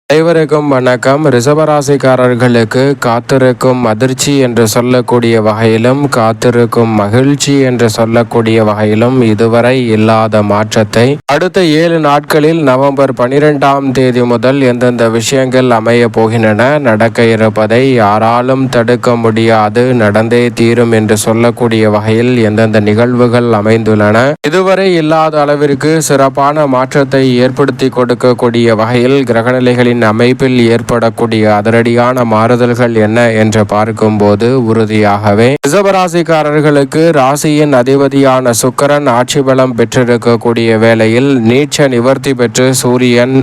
அனைவருக்கும் வணக்கம். ரிஷபராசிக்காரர்களுக்கு காத்திருக்கும் அதிர்ச்சி என்று சொல்லக்கூடிய வகையிலும் காத்திருக்கும் மகிழ்ச்சி என்று சொல்லக்கூடிய வகையிலும் இதுவரை இல்லாத மாற்றத்தை அடுத்த 7 நாட்களில் நவம்பர் 12ஆம் தேதி முதல் எந்தெந்த விஷயங்கள் அமைய போகின்றன, நடக்க இருப்பதை யாராலும் தடுக்க முடியாது, நடந்தே தீரும் என்று சொல்லக்கூடிய வகையில் எந்தெந்த நிகழ்வுகள் அமைந்துள்ளன, இதுவரை இல்லாத அளவிற்கு சிறப்பான மாற்றத்தை ஏற்படுத்தி கொடுக்கக்கூடிய வகையில் கிரகநிலைகளின் அமைப்பில் ஏற்படக்கூடிய அதிரடியான மாறுதல்கள் என்ன என்று பார்க்கும்போது உறுதியாகவே ரிஷபராசிக்காரர்களுக்கு ராசியின் அதிபதியான சுக்கிரன் ஆட்சி பலம் பெற்றிருக்கக்கூடிய வேளையில் நீச்ச நிவர்த்தி பெற்று சூரியன்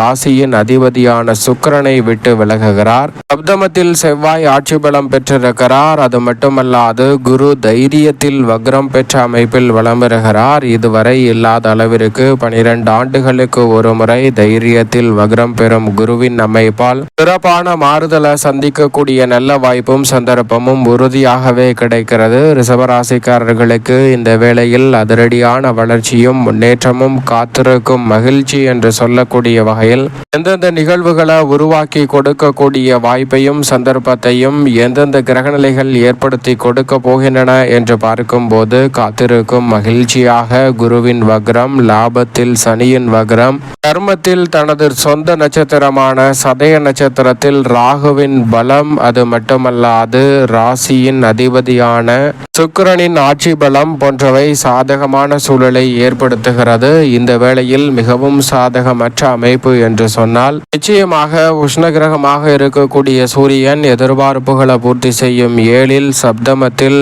ராசியின் அதிபதியான சுக்கிரனை விட்டு விலகுகிறார். சப்தமத்தில் செவ்வாய் ஆட்சி பலம் பெற்றிருக்கிறார். அது மட்டுமல்லாது குரு தைரியத்தில் வக்ரம் பெற்ற அமைப்பில் வலம் பெறுகிறார். இதுவரை இல்லாத அளவிற்கு 12 ஆண்டுகளுக்கு ஒரு முறை தைரியத்தில் வக்ரம் பெறும் குருவின் அமைப்பால் சிறப்பான மாறுதலை சந்திக்கக்கூடிய நல்ல வாய்ப்பும் சந்தர்ப்பமும் உறுதியாகவே கிடைக்கிறது. ரிஷபராசிக்காரர்களுக்கு இந்த வேளையில் அதிரடியான வளர்ச்சியும் முன்னேற்றமும் காத்திருக்கும் மகிழ்ச்சி என்று சொல்லக்கூடிய வகையில் எந்தெந்த நிகழ்வுகளை உருவாக்கி கொடுக்கக்கூடிய வாய்ப்பையும் சந்தர்ப்பத்தையும் எந்தெந்த கிரகநிலைகள் ஏற்படுத்தி கொடுக்க போகின்றன என்று பார்க்கும்போது காத்திருக்கும் மகிழ்ச்சியாக குருவின் வக்ரம், லாபத்தில் சனியின் வக்ரம், கர்மத்தில் தனது சொந்த நட்சத்திரமான சதய நட்சத்திரத்தில் ராகுவின் பலம், அது மட்டுமல்லாது ராசியின் அதிபதியான சுக்கிரனின் ஆட்சி பலம் போன்றவை சாதகமான சூழலை ஏற்படுத்துகிறது. இந்த வேளையில் மிகவும் சாதகமற்ற அமைப்பு என்று சொன்னால் நிச்சயமாக உஷ்ண கிரகமாக இருக்கக்கூடிய சூரியன் எதிர்பார்ப்புகளை பூர்த்தி செய்யும் 7ல் சப்தமத்தில்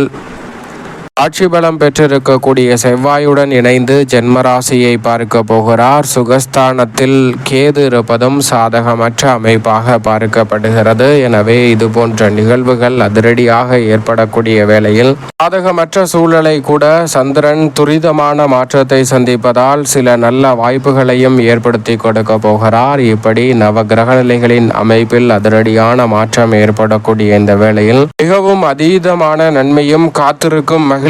ஆட்சி பலம் பெற்றிருக்கக்கூடிய செவ்வாயுடன் இணைந்து ஜென்மராசியை பார்க்க போகிறார். சுகஸ்தானத்தில் கேது இருப்பதும் சாதகமற்ற அமைப்பாக பார்க்கப்படுகிறது. எனவே இது போன்ற நிகழ்வுகள் அதிரடியாக ஏற்படக்கூடிய வேளையில் சாதகமற்ற சூழலை கூட சந்திரன் துரிதமான மாற்றத்தை சந்திப்பதால் சில நல்ல வாய்ப்புகளையும் ஏற்படுத்தி கொடுக்க போகிறார். இப்படி நவ கிரக நிலைகளின் அமைப்பில் அதிரடியான மாற்றம் ஏற்படக்கூடிய இந்த வேளையில் மிகவும் அதீதமான நன்மையும் காத்திருக்கும் மகிழ்ச்சியும்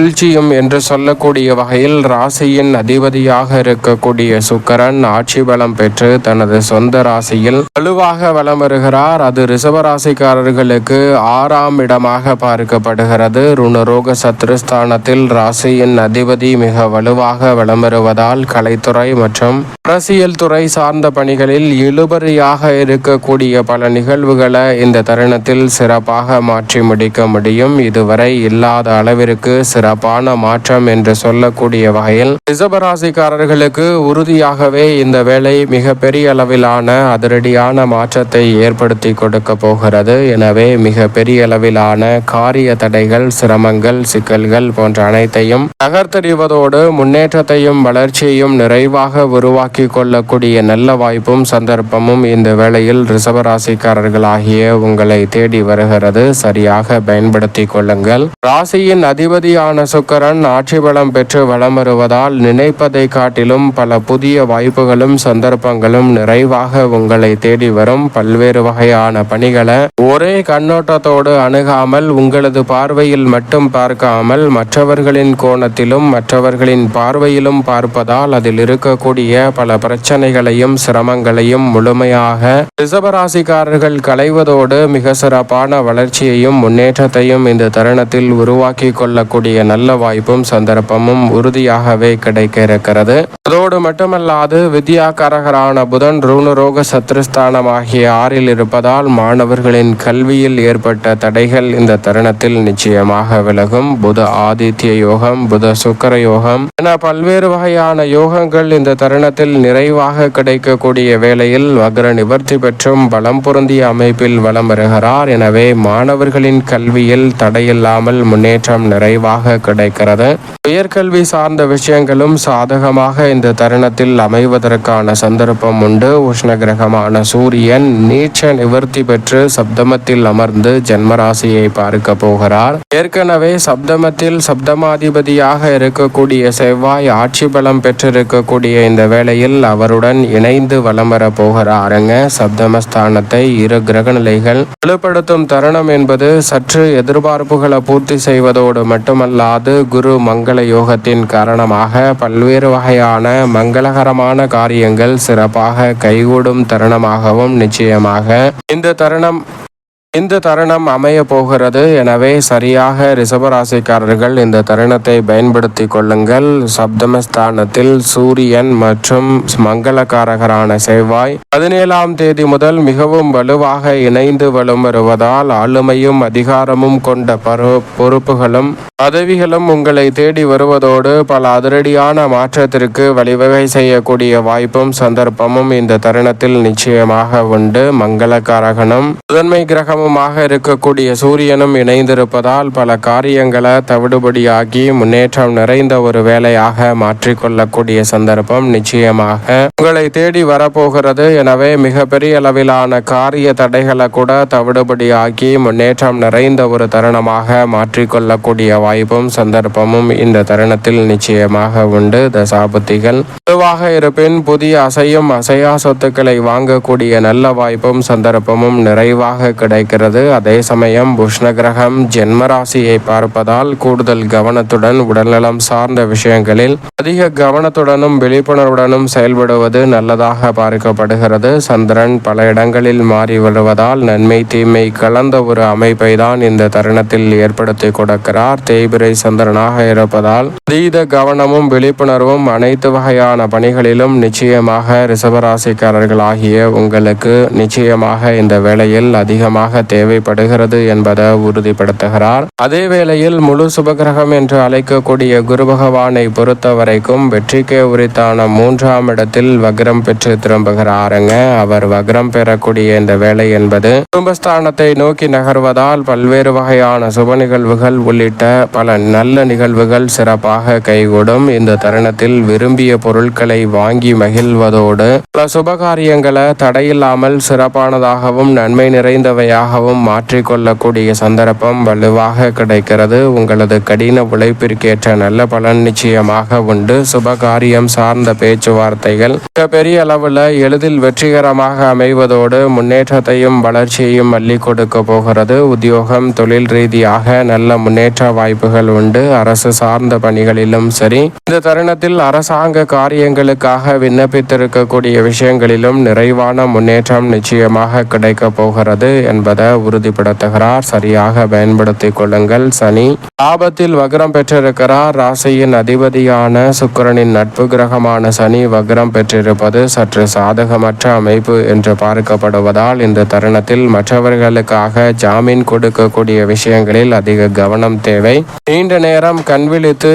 என்று சொல்லக்கூடிய வகையில் ராசியின் அதிபதியாக இருக்கக்கூடிய சுக்கிரன் ஆட்சி பலம் பெற்று தனது சொந்த ராசியில் வலுவாக வலம் வருகிறார். அது ரிஷபராசிக்காரர்களுக்கு 6ஆம் இடமாக பார்க்கப்படுகிறது. ருணரோக சத்ருஸ்தானத்தில் ராசியின் அதிபதி மிக வலுவாக வலம் வருவதால் கலைத்துறை மற்றும் அரசியல் துறை சார்ந்த பணிகளில் இழுபறியாக இருக்கக்கூடிய பல நிகழ்வுகளை இந்த தருணத்தில் சிறப்பாக மாற்றி முடிக்க முடியும். இதுவரை இல்லாத அளவிற்கு சிறப்பான மாற்றம் என்று சொல்லக்கூடிய வகையில் ரிஷபராசிக்காரர்களுக்கு உறுதியாகவே இந்த வேளை மிக பெரிய அளவிலான அதிரடியான மாற்றத்தை ஏற்படுத்தி கொடுக்க போகிறது. எனவே மிக பெரிய அளவிலான காரிய தடைகள், சிரமங்கள், சிக்கல்கள் போன்ற அனைத்தையும் நகர்த்தறிவதோடு முன்னேற்றத்தையும் வளர்ச்சியையும் நிறைவாக உருவாக்கி கொள்ளக்கூடிய நல்ல வாய்ப்பும் சந்தர்ப்பமும் இந்த வேளையில் ரிஷபராசிக்காரர்களாகிய உங்களை தேடி வருகிறது. சரியாக பயன்படுத்தி கொள்ளுங்கள். ராசியின் அதிபதியான சுக்கிரன் ஆட்சி பலம் பெற்று வலம் வருவதால் நினைப்பதை காட்டிலும் பல புதிய வாய்ப்புகளும் சந்தர்ப்பங்களும் நிறைவாக உங்களை தேடி வரும். பல்வேறு வகையான பணிகளை ஒரே கண்ணோட்டத்தோடு அணுகாமல் உங்களது பார்வையில் மட்டும் பார்க்காமல் மற்றவர்களின் கோணத்திலும் மற்றவர்களின் பார்வையிலும் பார்ப்பதால் அதில் இருக்கக்கூடிய பல பிரச்சனைகளையும் சிரமங்களையும் முழுமையாக ரிஷபராசிக்காரர்கள் களைவதோடு மிக சிறப்பான வளர்ச்சியையும் முன்னேற்றத்தையும் இந்த தருணத்தில் உருவாக்கி கொள்ளக்கூடிய நல்ல வாய்ப்பும் சந்தர்ப்பமும் உறுதியாகவே கிடைக்க இருக்கிறது. அதோடு மட்டுமல்லாது வித்யாகாரகரான புதன் ருணரோக சத்ருஸ்தானம் ஆகிய 6ல் இருப்பதால் மாணவர்களின் கல்வியில் ஏற்பட்ட தடைகள் இந்த தருணத்தில் நிச்சயமாக விலகும். புத ஆதித்ய யோகம், புத சுக்கர யோகம் என பல்வேறு வகையான யோகங்கள் இந்த தருணத்தில் நிறைவாக கிடைக்கக்கூடிய வேளையில் வக்ர நிவர்த்தி பெற்றும் பலம் பொருந்திய அமைப்பில் வலம் வருகிறார். எனவே மாணவர்களின் கல்வியில் தடையில்லாமல் முன்னேற்றம் நிறைவாக கிடைக்கிறது. உயர்கல்வி சார்ந்த விஷயங்களும் சாதகமாக இந்த தருணத்தில் அமைவதற்கான சந்தர்ப்பம் உண்டு. உஷ்ண கிரகமான சூரியன் நீச்ச நிவர்த்தி பெற்று சப்தமத்தில் அமர்ந்து ஜென்மராசியை பார்க்க போகிறார். ஏற்கனவே சப்தமத்தில் சப்தமாதிபதியாக இருக்கக்கூடிய செவ்வாய் ஆட்சி பலம் பெற்றிருக்கக்கூடிய இந்த வேளையில் அவருடன் இணைந்து வலம் வர போகிறாருங்க. சப்தமஸ்தானத்தை இரு கிரகநிலைகள் வலுப்படுத்தும் தருணம் என்பது சற்று எதிர்பார்ப்புகளை பூர்த்தி செய்வதோடு மட்டுமல்ல மட்டுமல்லாது குரு மங்கள யோகத்தின் காரணமாக பல்வேறு வகையான மங்களகரமான காரியங்கள் சிறப்பாக கைகூடும் தருணமாகவும் நிச்சயமாக இந்த தருணம் அமைய போகிறது. எனவே சரியாக ரிஷபராசிக்காரர்கள் இந்த தருணத்தை பயன்படுத்தி கொள்ளுங்கள். சப்தமஸ்தானத்தில் சூரியன் மற்றும் மங்களகாரகரான செவ்வாய் 17ஆம் தேதி முதல் மிகவும் வலுவாக இணைந்து வலம் வருவதால் ஆளுமையும் அதிகாரமும் கொண்ட பொறுப்புகளும் பதவிகளும் உங்களை தேடி வருவதோடு பல அதிரடியான மாற்றத்திற்கு வழிவகை செய்யக்கூடிய வாய்ப்பும் சந்தர்ப்பமும் இந்த தருணத்தில் நிச்சயமாக உண்டு. மங்களகாரகனும் முதன்மை கிரகம் இருக்கக்கூடிய சூரியனும் இணைந்திருப்பதால் பல காரியங்களை தவிடுபடியாகி முன்னேற்றம் நிறைந்த ஒரு வேலையாக மாற்றிக்கொள்ளக்கூடிய சந்தர்ப்பம் நிச்சயமாக உங்களை தேடி வரப்போகிறது. எனவே மிகப்பெரிய அளவிலான காரிய தடைகளை கூட தவிடுபடியாக்கி முன்னேற்றம் நிறைந்த ஒரு தருணமாக மாற்றிக்கொள்ளக்கூடிய வாய்ப்பும் சந்தர்ப்பமும் இந்த தருணத்தில் நிச்சயமாக உண்டு. தசாபுத்திகள் பொதுவாக இருப்பின் புதிய அசையும் அசையா சொத்துக்களை வாங்கக்கூடிய நல்ல வாய்ப்பும் சந்தர்ப்பமும் நிறைவாக கிடைக்கிறது. அதே சமயம் புஷ்ண கிரகம் ஜென்மராசியை பார்ப்பதால் கூடுதல் கவனத்துடன் உடல்நலம் சார்ந்த விஷயங்களில் அதிக கவனத்துடனும் விழிப்புணர்வுடனும் செயல்படுவது நல்லதாக பார்க்கப்படுகிறது. சந்திரன் பல இடங்களில் மாறி வருவதால் நன்மை தீமை கலந்த ஒரு அமைப்பை தான் இந்த தருணத்தில் ஏற்படுத்தி கொடுக்கிறார். தேய்பிரை சந்திரனாக இருப்பதால் அதீத கவனமும் விழிப்புணர்வும் அனைத்து வகையான பணிகளிலும் நிச்சயமாக ரிஷபராசிக்காரர்களாகிய உங்களுக்கு நிச்சயமாக இந்த வேளையில் அதிகமாக தேவைப்படுகிறது என்பதை உறுதிப்படுத்துகிறார். அதே வேளையில் முழு சுபகிரகம் என்று அழைக்கக்கூடிய குரு பகவானை பொறுத்த வரைக்கும் வெற்றிக்கு உரித்தான 3ஆம் இடத்தில் வக்ரம் பெற்று திரும்புகிறாருங்க. அவர் வக்ரம் பெறக்கூடிய இந்த வேலை என்பது குடும்பஸ்தானத்தை நோக்கி நகர்வதால் பல்வேறு வகையான சுப நிகழ்வுகள் உள்ளிட்ட பல நல்ல நிகழ்வுகள் சிறப்பாக கைகூடும். இந்த தருணத்தில் விரும்பிய பொருட்களை வாங்கி மகிழ்வதோடு பல சுபகாரியங்களை தடையில்லாமல் சிறப்பானதாகவும் நன்மை நிறைந்தவையாக மாற்றிக்கொள்ளக்கூடிய சந்தர்ப்பம் வலுவாக கிடைக்கிறது. உங்களது கடின உழைப்பிற்கேற்ற நல்ல பலன் நிச்சயமாக உண்டு. சுபகாரியம் சார்ந்த பேச்சுவார்த்தைகள் பெரிய அளவில் எளிதில் வெற்றிகரமாக அமைவதோடு முன்னேற்றத்தையும் வளர்ச்சியையும் அள்ளி கொடுக்க போகிறது. உத்தியோகம் தொழில் ரீதியாக நல்ல முன்னேற்ற வாய்ப்புகள் உண்டு. அரசு சார்ந்த பணிகளிலும் சரி இந்த தருணத்தில் அரசாங்க காரியங்களுக்காக விண்ணப்பித்திருக்கக்கூடிய விஷயங்களிலும் நிறைவான முன்னேற்றம் நிச்சயமாக கிடைக்க போகிறது என்பதை உறுதிப்படுத்துகிறார். சரியாக பயன்படுத்திக் கொள்ளுங்கள். சனி லாபத்தில் வக்ரம் பெற்றிருக்கிறார். ராசியின் அதிபதியான சுக்கிரனின் நட்பு கிரகமான சனி வக்ரம் பெற்றிருப்பது சற்று சாதகமற்ற அமைப்பு என்று பார்க்கப்படுவதால் இந்த தருணத்தில் மற்றவர்களுக்காக ஜாமீன் கொடுக்கக்கூடிய விஷயங்களில் அதிக கவனம் தேவை. நீண்ட நேரம் கண்விழித்து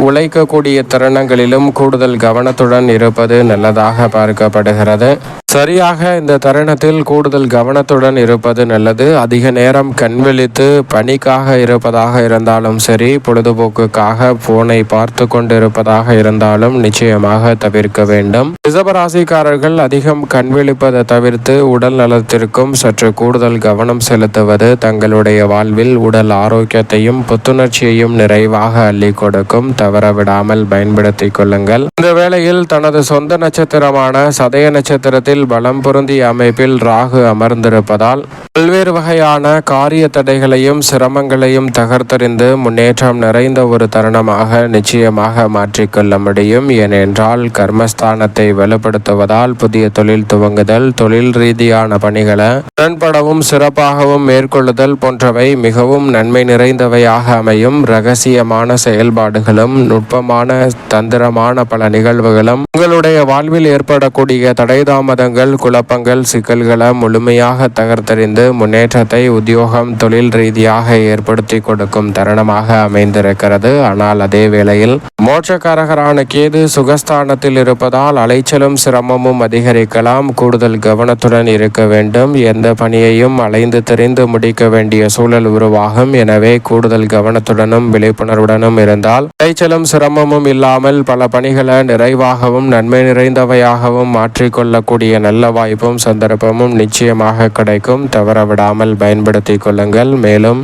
உழைக்கக்கூடிய தருணங்களிலும் கூடுதல் கவனத்துடன் இருப்பது நல்லதாக பார்க்கப்படுகிறது. சரியாக இந்த தருணத்தில் கூடுதல் கவனத்துடன் இருப்பது நல்லது. அதிக நேரம் கண்விழித்து பணிக்காக இருப்பதாக இருந்தாலும் சரி, பொழுதுபோக்குக்காக போனை பார்த்து கொண்டிருப்பதாக இருந்தாலும் நிச்சயமாக தவிர்க்க வேண்டும். ரிஷபராசிக்காரர்கள் அதிகம் கண்விழிப்பதை தவிர்த்து உடல் நலத்திற்கும் சற்று கூடுதல் கவனம் செலுத்துவது தங்களுடைய வாழ்வில் உடல் ஆரோக்கியத்தையும் புத்துணர்ச்சியையும் நிறைவாக அள்ளி கொடுக்கும். தவறவிடாமல் பயன்படுத்திக் கொள்ளுங்கள். இந்த வேளையில் தனது சொந்த நட்சத்திரமான சதய நட்சத்திரத்தில் பலம் பொருந்திய அமைப்பில் ராகு அமர்ந்திருப்பதால் பல்வேறு வகையான காரிய தடைகளையும் சிரமங்களையும் தகர்த்தறிந்து முன்னேற்றம் நிறைந்த ஒரு தருணமாக நிச்சயமாக மாற்றிக்கொள்ள முடியும். ஏனென்றால் கர்மஸ்தானத்தை வலுப்படுத்துவதால் புதிய தொழில் துவங்குதல், தொழில் ரீதியான பணிகளை உடன்படவும் சிறப்பாகவும் மேற்கொள்ளுதல் போன்றவை மிகவும் நன்மை நிறைந்தவையாக அமையும். ரகசியமான செயல்பாடுகளும் நுட்பமான தந்திரமான பல நிகழ்வுகளும் உங்களுடைய வாழ்வில் ஏற்படக்கூடிய தடை தாமதங்கள், குழப்பங்கள், சிக்கல்களை முழுமையாக தகர்த்தறிந்து முன்னேற்றத்தை உத்தியோகம் தொழில் ரீதியாக ஏற்படுத்தி கொடுக்கும் தருணமாக அமைந்திருக்கிறது. ஆனால் அதே வேளையில் மோட்சக்காரகரான கேது சுகஸ்தானத்தில் இருப்பதால் அலைச்சலும் சிரமமும் அதிகரிக்கலாம். கூடுதல் கவனத்துடன் இருக்க வேண்டும். எந்த பணியையும் அலைந்து தெரிந்து முடிக்க வேண்டிய சூழல் உருவாகும். எனவே கூடுதல் கவனத்துடனும் விழிப்புணர்வுடனும் இருந்தால் அலைச்சலும் சிரமமும் இல்லாமல் பல பணிகளை நிறைவாகவும் நன்மை நிறைந்தவையாகவும் மாற்றிக்கொள்ளக்கூடிய நல்ல வாய்ப்பும் சந்தர்ப்பமும் நிச்சயமாக கிடைக்கும். தவறவிடாமல் பயன்படுத்திக் கொள்ளுங்கள். மேலும்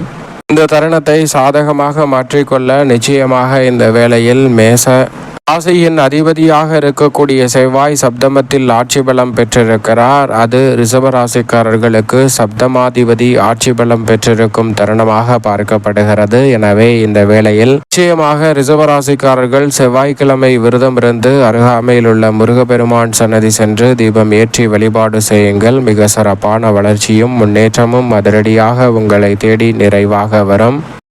இந்த தருணத்தை சாதகமாக மாற்றிக்கொள்ள நிச்சயமாக இந்த வேளையில் மேச ராசியின் அதிபதியாக இருக்கக்கூடிய செவ்வாய் சப்தமத்தில் ஆட்சி பலம் பெற்றிருக்கிறார். அது ரிஷபராசிக்காரர்களுக்கு சப்தமாதிபதி ஆட்சி பலம் பெற்றிருக்கும் தருணமாக பார்க்கப்படுகிறது. எனவே இந்த வேளையில் நிச்சயமாக ரிஷபராசிக்காரர்கள் செவ்வாய்க்கிழமை விரதம் இருந்து அருகாமையில் உள்ள முருகப்பெருமான் சன்னதி சென்று தீபம் ஏற்றி வழிபாடு செய்யுங்கள். மிக சிறப்பான வளர்ச்சியும் முன்னேற்றமும் அதிரடியாக உங்களை தேடி நிறைவாக வரும்.